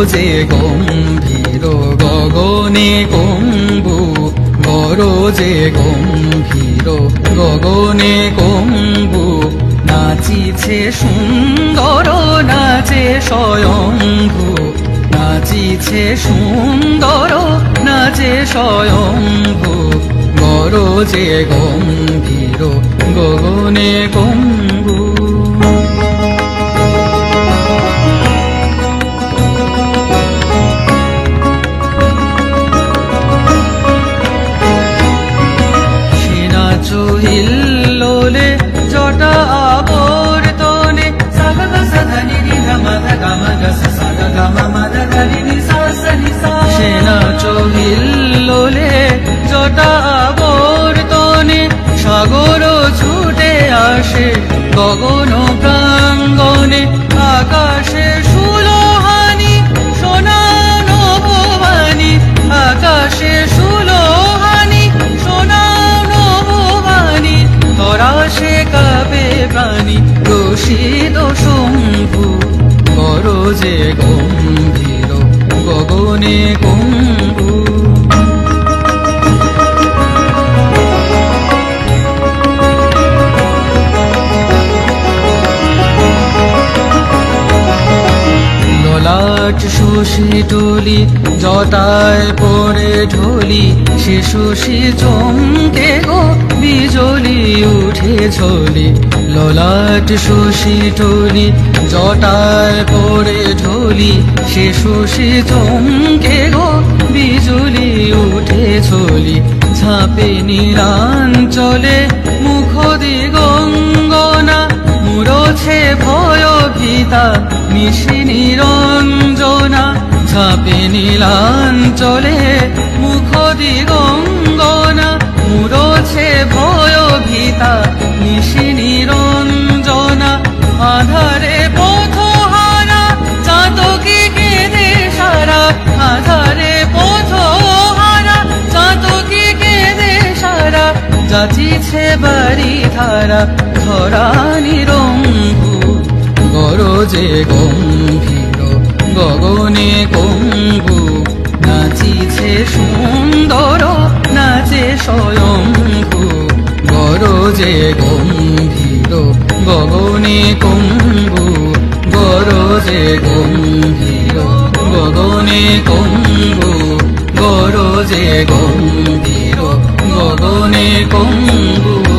গরজে গম্ভীর গগনে কম্বু গরজে গম্ভীর গগনে কম্বু নাচিছে সুন্দর নাচে স্বয়ম্ভু নাচিছে সুন্দর নাচে স্বয়ম্ভু গরজে গম্ভীর গগনে কম্বু হিল্লোলে জটা আবর্তনে সাগা সাধানি রিধা মাধা গামা গস সাগা গামা মাধা গারি নি সা সনি সা সেনা চহিল্লোলে জটা আবর্তনে সাগর ছুটে আসে গগন প্রাঙ্গনে আকাশে সুলোহানি সোনা নভবানি আকাশে সুলোহানি সোনা তরাসে কাবে প্রাণী প্রসিদ শম্ভু গরজে গম্ভীর গগনে কম্বু ললাট শশী টলি জটায় পরে ঢলি সে শশী চমকে গো বিজলি উঠে ঝলি ললাট শশী টলি জটায় পরে ঢলি সে শশী চমকে গো বিজলি উঠে ঝলি ঝাঁপে নিরাঞ্চলে মুখ দিগঙ্গনা মুরছে ভয় ভীতা নিশি নিরঞ্জনা ঝাঁপে নীলাঞ্চলে মুখ দিগঙ্গনা মুরছে ভয় ভীতা নিশি নিরঞ্জনা আধারে পথহারা চাতকি কেঁদে সারা আধারে পথহারা চাতকি কেঁদে সারা যাচিছে বাড়ি ধারা ধরা নিরম্ভু গরজে গম্ভীর গগনে কম্বু নাচিছে সুন্দর নাচে স্বয়ম্ভু গরজে গম্ভীর গগনে কম্বু গরজে গম্ভীর গগনে কম্বু গরজে গম্ভীর গগনে কম্বু